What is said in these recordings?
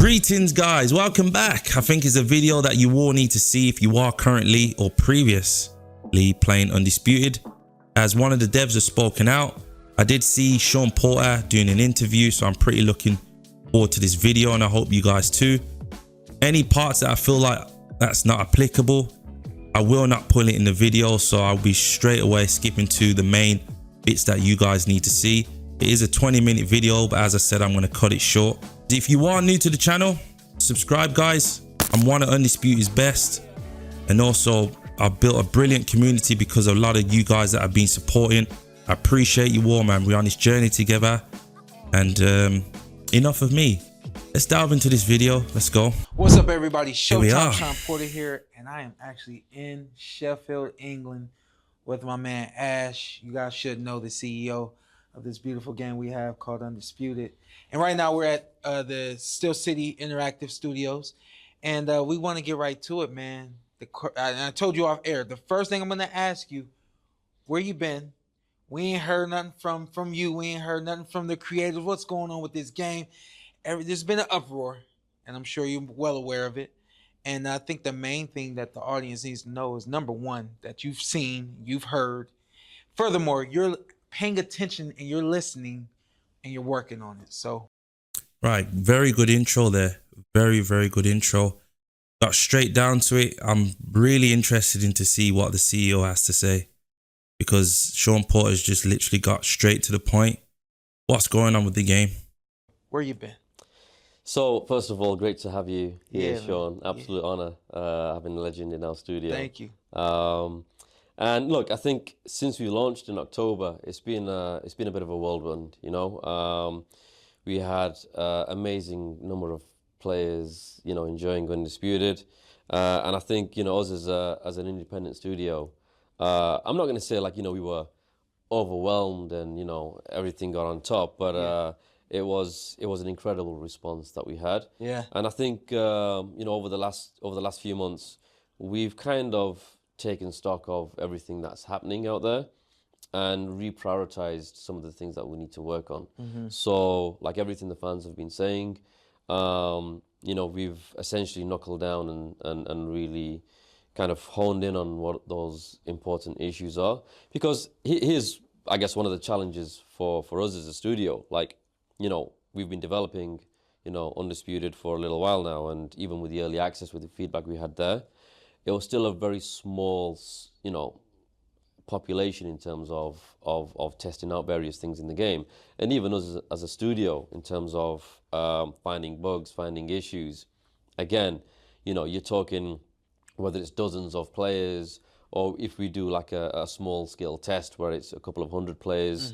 Greetings guys, welcome back. I think it's a video that you all need to see if you are currently or previously playing Undisputed. As one of the devs has spoken out, I did see Sean Porter doing an interview, so I'm pretty looking forward to this video, and I hope you guys too. Any parts that I feel like that's not applicable, I will not put it in the video, so I'll be straight away skipping to the main bits that you guys need to see. It is a 20-minute video, but as I said, I'm going to cut it short. If you are new to the channel, subscribe guys. I'm one of Undisputed's best, and also I've built a brilliant community because of a lot of you guys that have been supporting. I appreciate you all, man. We're on this journey together, and enough of me. Let's dive into this video. Let's go. What's up everybody? Showtime Sean Porter here, and I am actually in Sheffield, England with my man Ash. You guys should know the CEO of this beautiful game we have called Undisputed. And right now we're at the Steel City Interactive Studios, and we want to get right to it, man. I told you off air, the first thing I'm going to ask you, where you been? We ain't heard nothing from you. We ain't heard nothing from the creators. What's going on with this game? There's been an uproar, and I'm sure you're well aware of it. And I think the main thing that the audience needs to know is, number one, that you've seen, you've heard. Furthermore, you're paying attention and you're listening and you're working on it. So right, very good intro there. Very good intro. Got straight down to it. I'm really interested in to see what the CEO has to say, because Sean Porter's just literally got straight to the point. What's going on with the game? Where you been? So first of all, great to have you here, Yeah, Sean. Absolute honor having a legend in our studio. Thank you. And look, I think since we launched in October, it's been a bit of a whirlwind. You know, we had amazing number of players, you know, enjoying Undisputed, and I think, you know, us as an independent studio, I'm not going to say like, you know, we were overwhelmed and, you know, everything got on top, but it was an incredible response that we had. Yeah. And I think you know, over the last few months, we've kind of taken stock of everything that's happening out there and reprioritized some of the things that we need to work on. So like everything the fans have been saying, you know, we've essentially knuckled down and really kind of honed in on what those important issues are. Because here's, I guess, one of the challenges for us as a studio. Like, you know, we've been developing, you know, Undisputed for a little while now, and even with the early access, with the feedback we had there, it was still a very small, you know, population in terms of testing out various things in the game. And even us as a studio, in terms of finding bugs, finding issues, again, you know, you're talking whether it's dozens of players, or if we do like a small scale test where it's a couple of hundred players.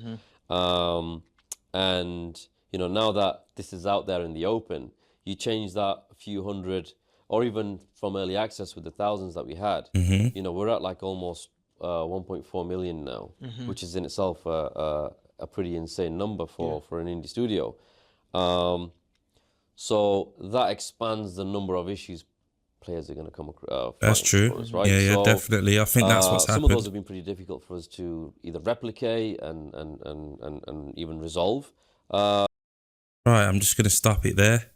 And, you know, now that this is out there in the open, you change that a few hundred, or even from early access with the thousands that we had, you know, we're at like almost 1.4 million now, which is in itself a pretty insane number for an indie studio. So that expands the number of issues players are going to come across. That's true. Us, right? Yeah, So, definitely. I think that's what's happened. Some of those have been pretty difficult for us to either replicate and even resolve. Right, I'm just going to stop it there.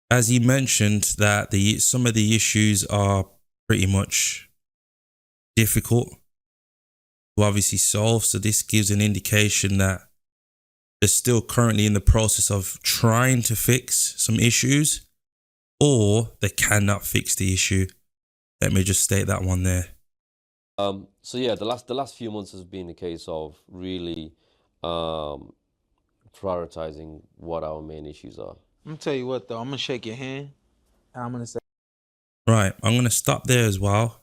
As you mentioned, that some of the issues are pretty much difficult to obviously solve. So this gives an indication that they're still currently in the process of trying to fix some issues, or they cannot fix the issue. Let me just state that one there. So yeah, the last few months has been a case of really prioritizing what our main issues are. I'm gonna tell you what though, I'm gonna shake your hand and I'm gonna say, right, I'm gonna stop there as well.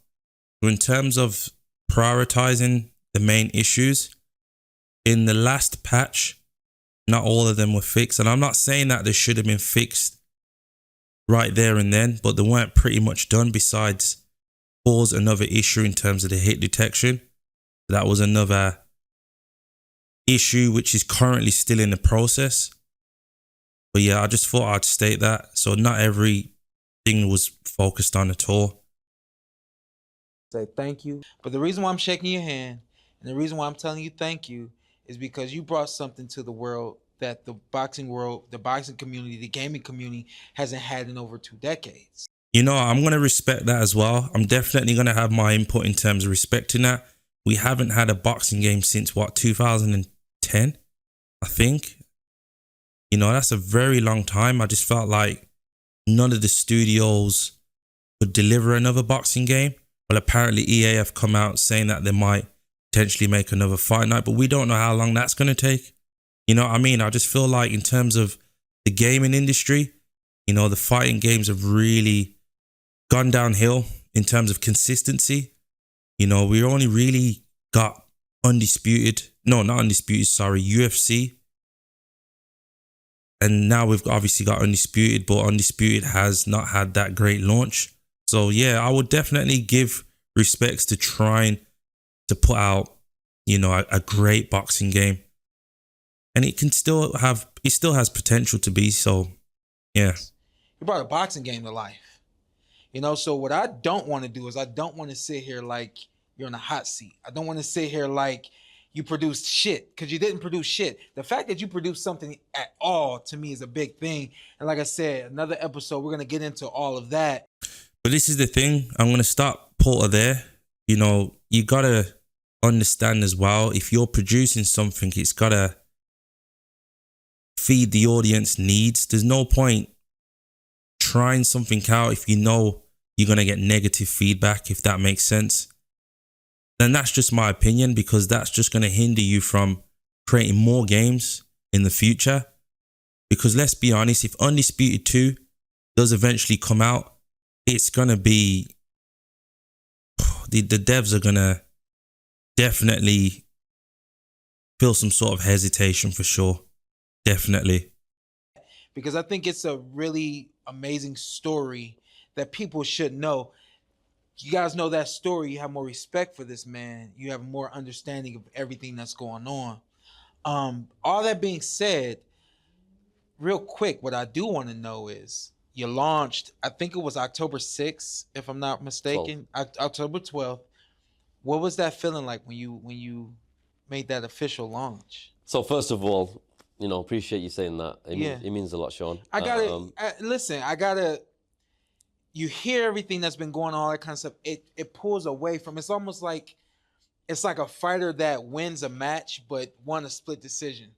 So in terms of prioritizing the main issues, in the last patch, not all of them were fixed, and I'm not saying that they should have been fixed right there and then, but they weren't pretty much done, besides cause another issue in terms of the hit detection. That was another issue which is currently still in the process. But yeah, I just thought I'd state that. So not everything was focused on at all. say thank you. But the reason why I'm shaking your hand and the reason why I'm telling you thank you is because you brought something to the world that the boxing world, the boxing community, the gaming community hasn't had in over 2 decades. You know, I'm going to respect that as well. I'm definitely going to have my input in terms of respecting that. We haven't had a boxing game since, what, 2010, I think. You know, that's a very long time. I just felt like none of the studios could deliver another boxing game. Well, apparently EA have come out saying that they might potentially make another fight night, but we don't know how long that's going to take. You know what I mean? I just feel like in terms of the gaming industry, you know, the fighting games have really gone downhill in terms of consistency. You know, we only really got Undisputed. No, not Undisputed, sorry, UFC. And now we've obviously got Undisputed, but Undisputed has not had that great launch. So yeah, I would definitely give respects to trying to put out, you know, a great boxing game. And it still has potential to be. So yeah. You brought a boxing game to life. You know, so what I don't want to do is I don't want to sit here like you're in a hot seat. I don't want to sit here like you produced shit, because you didn't produce shit. The fact that you produced something at all, to me, is a big thing. And like I said, another episode, we're going to get into all of that. But this is the thing. I'm going to stop Porter there. You know, you got to understand as well, if you're producing something, it's got to feed the audience needs. There's no point trying something out if you know you're going to get negative feedback, if that makes sense. Then that's just my opinion, because that's just going to hinder you from creating more games in the future. Because let's be honest, if Undisputed 2 does eventually come out, it's going to be, the devs are going to definitely feel some sort of hesitation for sure. Definitely. Because I think it's a really amazing story that people should know. You guys know that story. You have more respect for this man. You have more understanding of everything that's going on. All that being said, real quick, what I do want to know is, you launched, I think it was October 6th, if I'm not mistaken, October 12th. What was that feeling like when you made that official launch? So first of all, you know, appreciate you saying that. It means a lot, Sean. I gotta, you hear everything that's been going on, all that kind of stuff. It pulls away from, it's almost like, it's like a fighter that wins a match, but won a split decision.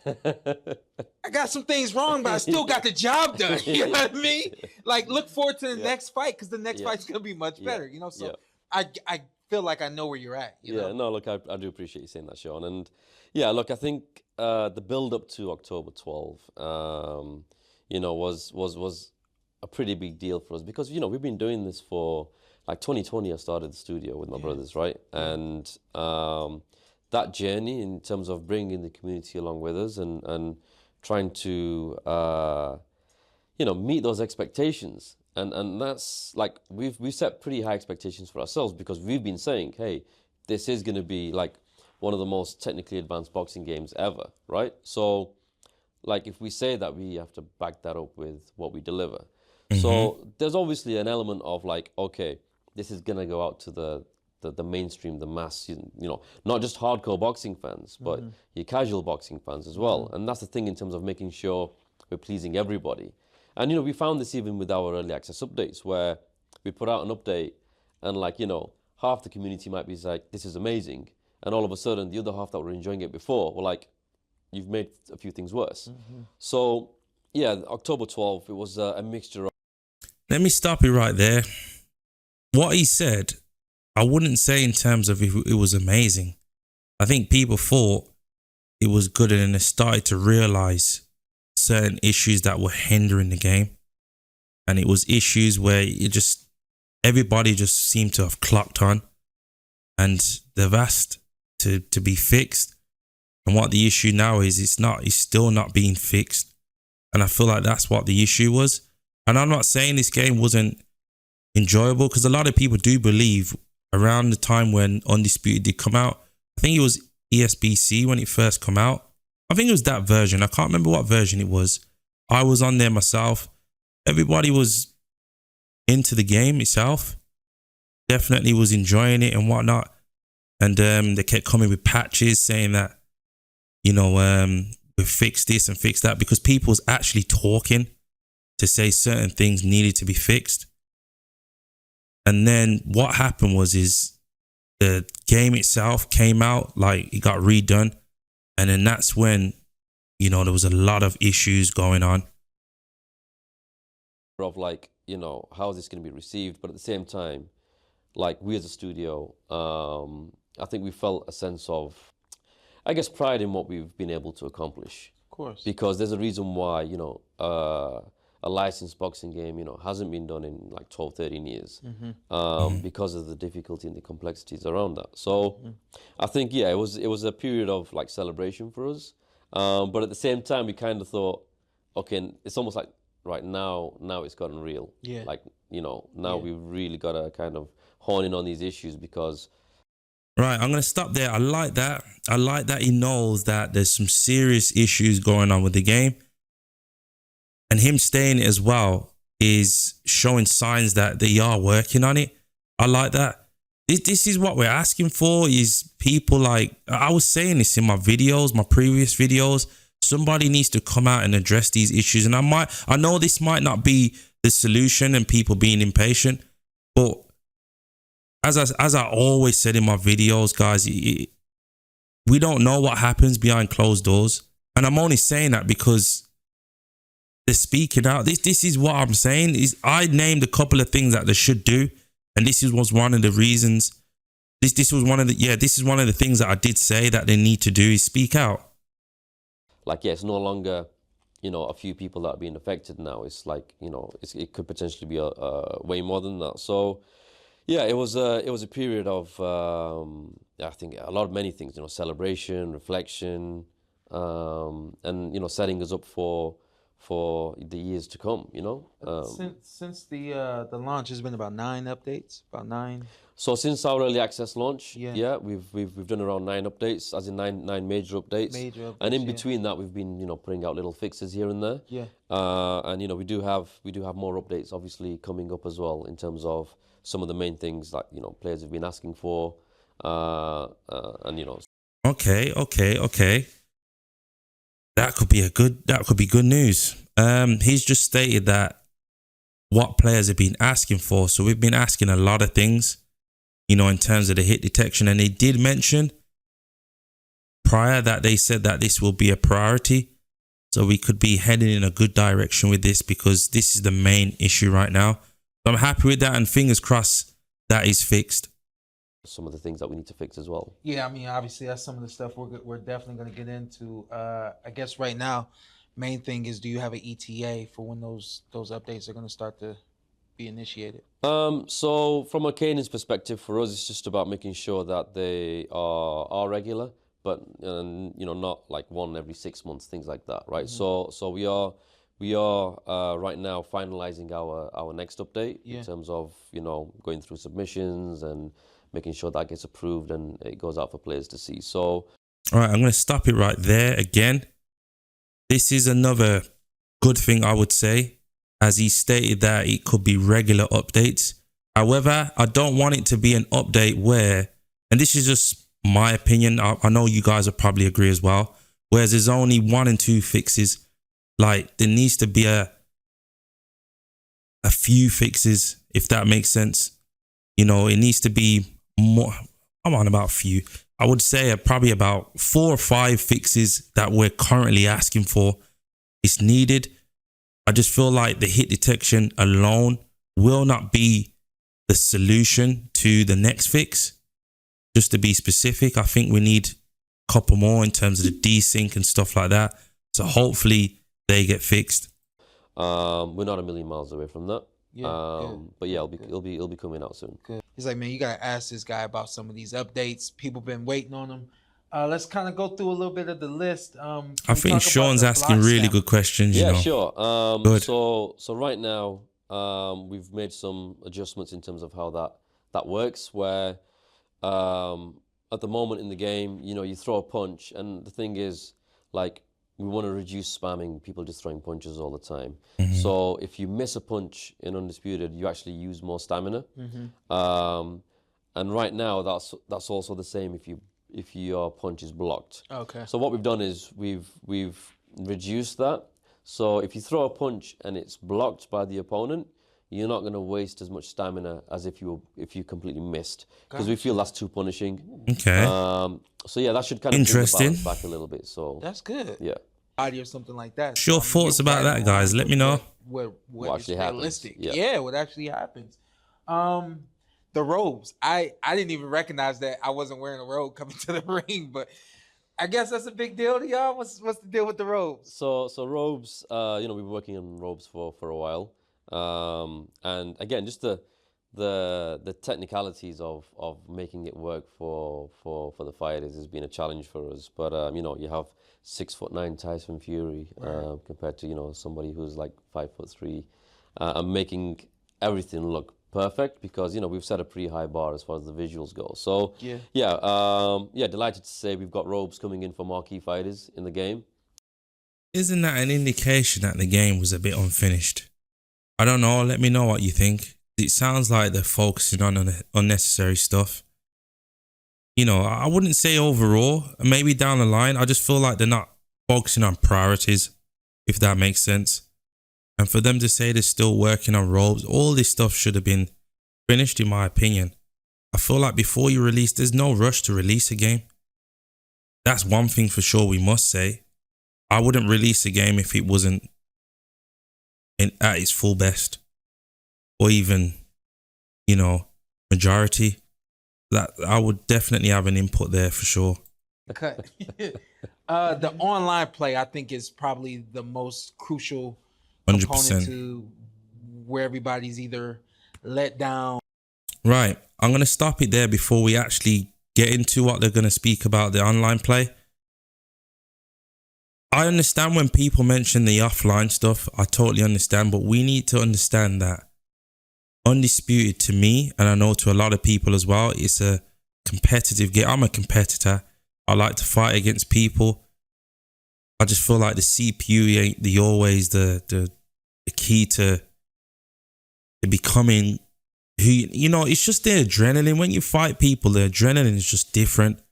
I got some things wrong, but I still got the job done. You know what I mean? Like, look forward to the next fight, because the next fight's going to be much better, you know? So I feel like I know where you're at. You know? No, look, I do appreciate you saying that, Sean. And yeah, look, I think the build up to October 12, you know, was a pretty big deal for us, because, you know, we've been doing this for, like, 2020, I started the studio with my brothers, right? And that journey in terms of bringing the community along with us and trying to, you know, meet those expectations. And that's like, we've set pretty high expectations for ourselves, because we've been saying, hey, this is going to be like one of the most technically advanced boxing games ever, right? So like, if we say that, we have to back that up with what we deliver. Mm-hmm. So there's obviously an element of like, okay, this is going to go out to the mainstream, the mass, you know, not just hardcore boxing fans, but your casual boxing fans as well. And that's the thing in terms of making sure we're pleasing everybody. And, you know, we found this even with our early access updates, where we put out an update and, like, you know, half the community might be like, this is amazing. And all of a sudden, the other half that were enjoying it before were like, you've made a few things worse. So, yeah, October 12th, it was a mixture of... Let me stop you right there. What he said, I wouldn't say in terms of it was amazing. I think people thought it was good, and then they started to realize certain issues that were hindering the game. And it was issues where everybody just seemed to have clocked on, and they've asked to be fixed. And what the issue now is, it's still not being fixed. And I feel like that's what the issue was. And I'm not saying this game wasn't enjoyable, because a lot of people do believe around the time when Undisputed did come out, I think it was ESBC when it first come out. I think it was that version. I can't remember what version it was. I was on there myself. Everybody was into the game itself. Definitely was enjoying it and whatnot. And they kept coming with patches saying that, you know, we've fixed this and fixed that, because people was actually talking to say certain things needed to be fixed. And then what happened is the game itself came out, like it got redone. And then that's when, you know, there was a lot of issues going on. Of like, you know, how is this going to be received? But at the same time, like we as a studio, I think we felt a sense of, I guess, pride in what we've been able to accomplish. Of course. Because there's a reason why, you know, a licensed boxing game, you know, hasn't been done in like 12, 13 years because of the difficulty and the complexities around that. So I think, yeah, it was a period of like celebration for us. But at the same time, we kind of thought, okay, it's almost like right now it's gotten real. Yeah. Like, you know, now we've really got to kind of hone in on these issues because... Right, I'm going to stop there. I like that. I like that he knows that there's some serious issues going on with the game. And him staying as well is showing signs that they are working on it. I like that. This is what we're asking for, is people like, I was saying this in my videos, my previous videos, somebody needs to come out and address these issues. And I know this might not be the solution and people being impatient, but as I always said in my videos, guys, we don't know what happens behind closed doors. And I'm only saying that because they're speaking out. This is what I'm saying. Is I named a couple of things that they should do, and this was one of the reasons. This was one of the this is one of the things that I did say that they need to do, is speak out. Like, yeah, it's no longer, you know, a few people that are being affected now. It's like, you know, it could potentially be way more than that. So, yeah, it was a period of I think many things, you know, celebration, reflection, and you know, setting us up for the years to come, you know. Since the launch, has been about 9 updates, about 9. So since our early access launch, yeah, we've done around 9 updates, as in nine major updates. And in between that, we've been, you know, putting out little fixes here and there. Yeah. And you know, we do have more updates obviously coming up as well, in terms of some of the main things that, you know, players have been asking for, and you know. Okay. That could be good news. He's just stated that what players have been asking for. So we've been asking a lot of things, you know, in terms of the hit detection. And they did mention prior that they said that this will be a priority. So we could be heading in a good direction with this, because this is the main issue right now. So I'm happy with that, and fingers crossed that is fixed. Some of the things that we need to fix as well. Yeah, I mean, obviously that's some of the stuff we're definitely going to get into. I guess right now, main thing is, do you have an ETA for when those updates are going to start to be initiated? So from a cadence perspective, for us, it's just about making sure that they are regular, but you know, not like one every 6 months, things like that, right? So we are right now finalizing our next update in terms of, you know, going through submissions and making sure that gets approved and it goes out for players to see. So, all right, I'm going to stop it right there again. This is another good thing, I would say, as he stated that it could be regular updates. However, I don't want it to be an update where, and this is just my opinion, I know you guys will probably agree as well, whereas there's only 1 and 2 fixes. Like, there needs to be a few fixes, if that makes sense. You know, it needs to be more. I'm on about few. I would say probably about 4 or 5 fixes that we're currently asking for is needed. I just feel like the hit detection alone will not be the solution to the next fix. Just to be specific, I think we need a couple more in terms of the desync and stuff like that. So hopefully they get fixed. We're not a million miles away from that. Yeah, but yeah, it'll be coming out soon. Good. He's like, man, you gotta ask this guy about some of these updates. People been waiting on them. Let's kind of go through a little bit of the list. I think Sean's asking really good questions. Yeah, you know. Sure. Good. So right now, we've made some adjustments in terms of how that works. Where at the moment in the game, you know, you throw a punch, and the thing is, like, we want to reduce spamming, people just throwing punches all the time. So if you miss a punch in Undisputed, you actually use more stamina. And right now, that's also the same if your punch is blocked. Okay. So what we've done is we've reduced that. So if you throw a punch and it's blocked by the opponent, you're not going to waste as much stamina as if you completely missed, because we feel that's too punishing. Okay. So yeah, that should kind of bring the Interesting. balance back a little bit. So That's good. yeah. Body or something like that. Your thoughts you're about right that, guys? on Let me know. What is actually happens. realistic. Yeah. Yeah, what actually happens. The robes. I didn't even recognize that I wasn't wearing a robe coming to the ring, but I guess that's a big deal to y'all. What's the deal with the robes? So robes, you know, we've been working on robes for a while, and again, just the technicalities of making it work for the fighters has been a challenge for us. But you know, you have 6'9" Tyson Fury compared to, you know, somebody who's like 5'3", and making everything look perfect, because, you know, we've set a pretty high bar as far as the visuals go. So yeah, delighted to say we've got robes coming in for marquee fighters in the game. Isn't that an indication that the game was a bit unfinished? I don't know. Let me know what you think. It sounds like they're focusing on unnecessary stuff. You know, I wouldn't say overall. Maybe down the line, I just feel like they're not focusing on priorities, if that makes sense. And for them to say they're still working on robes, all this stuff should have been finished, in my opinion. I feel like before you release, there's no rush to release a game. That's one thing for sure we must say. I wouldn't release a game if it wasn't at its full best, or even, you know, majority. That I would definitely have an input there for sure. Cut. The online play, I think, is probably the most crucial 100%. component to where everybody's either let down. Right. I'm going to stop it there before we actually get into what they're going to speak about the online play. I understand when people mention the offline stuff. I totally understand, but we need to understand that Undisputed, to me, and I know to a lot of people as well, it's a competitive game. I'm a competitor. I like to fight against people. I just feel like the CPU ain't always the key to becoming who, you know, it's just the adrenaline. When you fight people, the adrenaline is just different,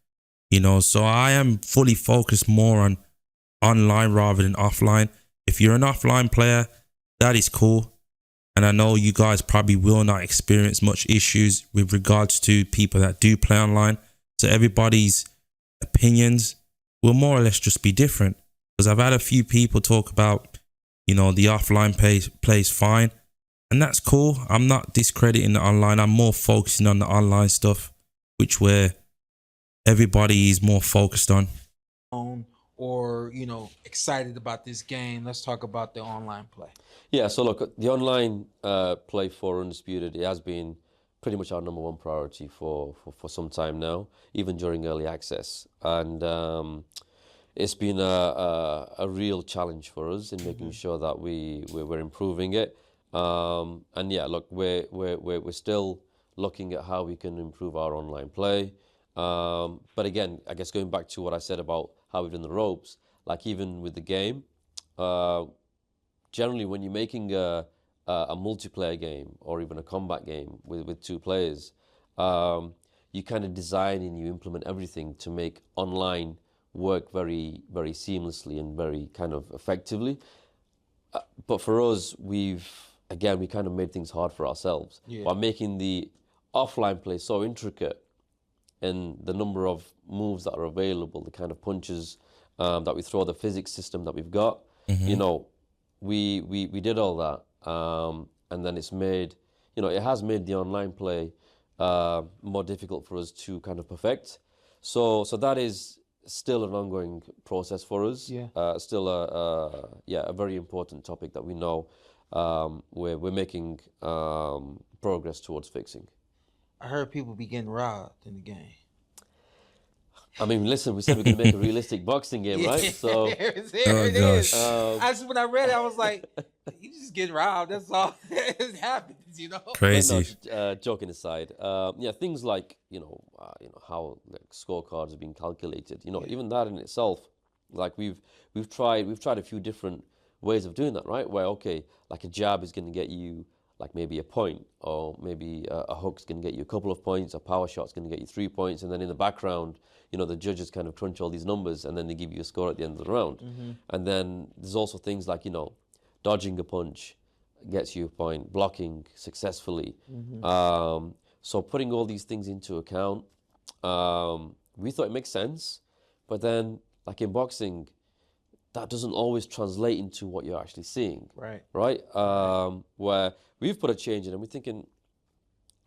you know. So I am fully focused more on online rather than offline. If you're an offline player, that is cool. And I know you guys probably will not experience much issues with regards to people that do play online. So everybody's opinions will more or less just be different. Because I've had a few people talk about, you know, the offline plays fine. And that's cool. I'm not discrediting the online. I'm more focusing on the online stuff, which where everybody is more focused on. Or, you know, excited about this game. Let's talk about the online play. Yeah, so look, the online play for Undisputed, it has been pretty much our #1 priority for some time now, even during early access. And it's been a real challenge for us in making sure that we're improving it. And yeah, look, we're still looking at how we can improve our online play. But again, I guess going back to what I said about how we've done the ropes, like even with the game, generally when you're making a multiplayer game or even a combat game with 2 players, you kind of design and you implement everything to make online work very, very seamlessly and very kind of effectively. But for us, we kind of made things hard for ourselves by making the offline play so intricate, and the number of moves that are available, the kind of punches that we throw, the physics system that we've got. You know, we did all that, and then it's made, you know, it has made the online play more difficult for us to kind of perfect. So that is still an ongoing process for us. Still a very important topic that we know we're making progress towards fixing. I heard people be getting robbed in the game. I mean, listen, we said we're going to make a realistic boxing game, right? So, there it is. When I read it, I was like, you just get robbed. That's all. It happens, you know? Crazy. No, joking aside, yeah, things like, you know how the scorecards are being calculated, you know, even that in itself, like we've tried a few different ways of doing that, right? Where, okay, like a jab is going to get you like maybe a point, or maybe a hook's going to get you a couple of points, a power shot's going to get you 3 points, and then in the background, you know, the judges kind of crunch all these numbers, and then they give you a score at the end of the round. And then there's also things like, you know, dodging a punch gets you a point, blocking successfully. So putting all these things into account, we thought it makes sense, but then, like in boxing, that doesn't always translate into what you're actually seeing. Right? Where we've put a change in and we're thinking,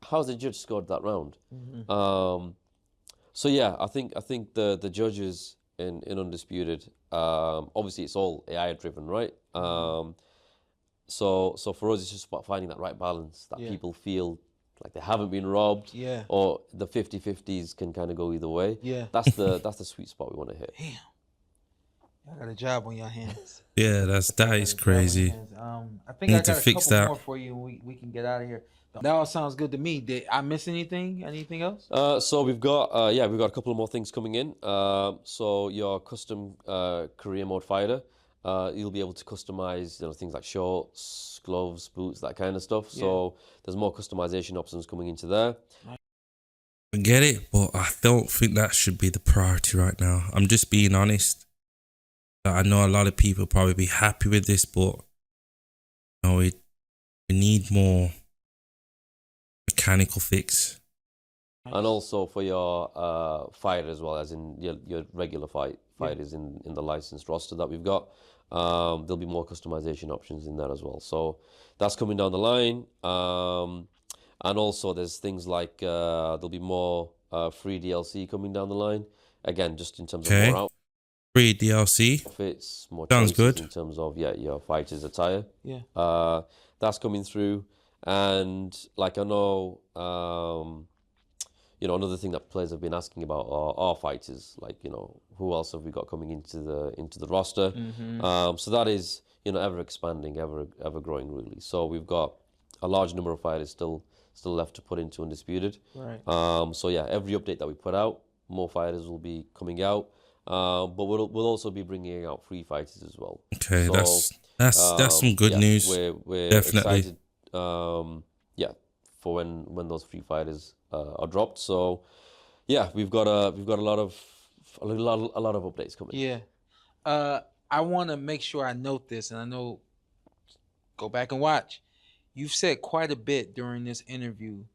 how's the judge scored that round? So yeah, I think the judges in Undisputed, obviously it's all AI driven, right? So for us, it's just about finding that right balance, that people feel like they haven't been robbed, or the 50-50s can kind of go either way. That's the sweet spot we want to hit. Damn. Y'all got a job on your hands. Yeah, that is crazy. I think I Need to got a fix couple that. more for you, and we can get out of here. That all sounds good to me. Did I miss anything? Anything else? So we've got we've got a couple of more things coming in. So your custom career mode fighter, you'll be able to customize, you know, things like shorts, gloves, boots, that kind of stuff. So there's more customization options coming into there. I get it, but I don't think that should be the priority right now. I'm just being honest. I know a lot of people probably be happy with this, but you know, we need more mechanical fix. And also for your fighter as well, as in your regular fighters in the licensed roster that we've got, there'll be more customization options in there as well. So that's coming down the line. And also there's things like there'll be more free DLC coming down the line. Again, just in terms of more free DLC. Outfits, more Sounds choices good. in terms of your fighter's attire. Yeah. That's coming through. And like I know, you know, another thing that players have been asking about are our fighters. Like, you know, who else have we got coming into the roster? So that is, you know, ever expanding, ever growing really. So we've got a large number of fighters still left to put into Undisputed. Right. So yeah, every update that we put out, more fighters will be coming out. But we'll also be bringing out free fighters as well. Okay, so, that's some good news. We're Definitely excited. For when those free fighters are dropped. So yeah, we've got a lot of updates coming. Yeah. I want to make sure I note this, and I know, go back and watch. You've said quite a bit during this interview.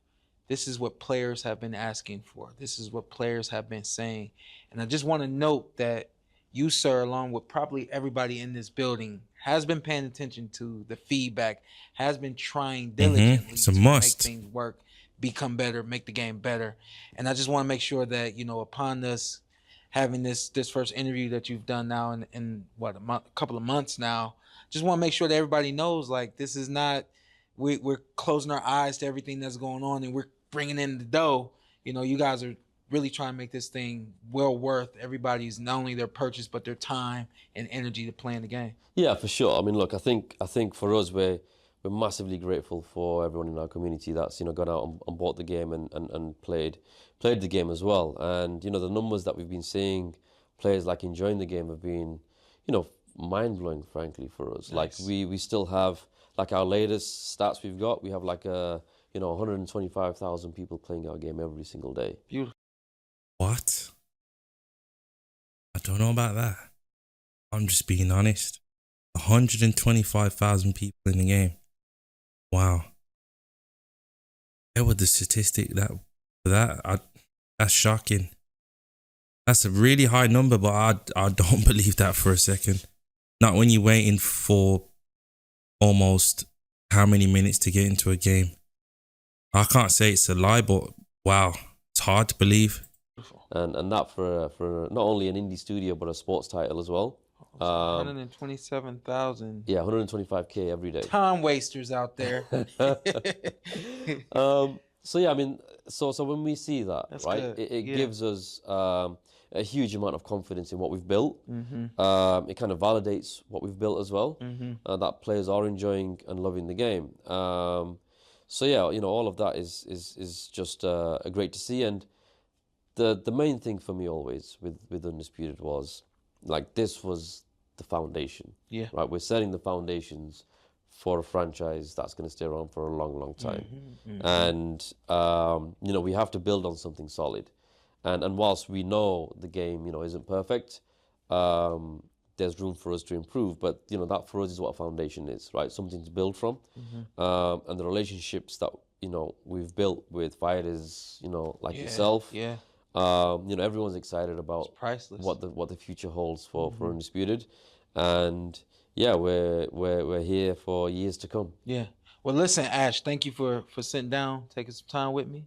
This is what players have been asking for. This is what players have been saying. And I just want to note that you, sir, along with probably everybody in this building, has been paying attention to the feedback, has been trying diligently It's a to must. make things work, become better, make the game better. And I just want to make sure that, you know, upon us having this first interview that you've done now in what, a couple of months now, just want to make sure that everybody knows, like, this is not, we're closing our eyes to everything that's going on and we're bringing in the dough. You know, you guys are really trying to make this thing well worth everybody's, not only their purchase, but their time and energy to play in the game. Yeah, for sure. I mean, look, I think for us, we're massively grateful for everyone in our community that's, you know, gone out and bought the game and played the game as well. And, you know, the numbers that we've been seeing, players like enjoying the game, have been, you know, mind-blowing, frankly, for us. Nice. Like we still have, like, our latest stats we've got, we have like a, you know, 125,000 people playing our game every single day. Beautiful. What? I don't know about that. I'm just being honest. 125,000 people in the game. Wow. Where would the statistic that's shocking. That's a really high number, but I don't believe that for a second. Not when you're waiting for almost how many minutes to get into a game. I can't say it's a lie, but wow, it's hard to believe. And that for not only an indie studio but a sports title as well. 127,000. Yeah, 125K every day. Time wasters out there. So yeah, I mean, so when we see that, That's right, good. it Yeah. gives us a huge amount of confidence in what we've built. It kind of validates what we've built as well. That players are enjoying and loving the game. So yeah, you know, all of that is just great to see. And the main thing for me always with Undisputed was, like, this was the foundation. Yeah. Right, we're setting the foundations for a franchise that's going to stay around for a long, long time. And you know, we have to build on something solid. And whilst we know the game, you know, isn't perfect, there's room for us to improve. But you know, that for us is what a foundation is, right? Something to build from. And the relationships that, you know, we've built with fighters, you know, like yourself. Yeah. You know, everyone's excited about It's priceless. what the future holds for Undisputed, and yeah, we're here for years to come. Yeah. Well, listen, Ash, thank you for sitting down, taking some time with me.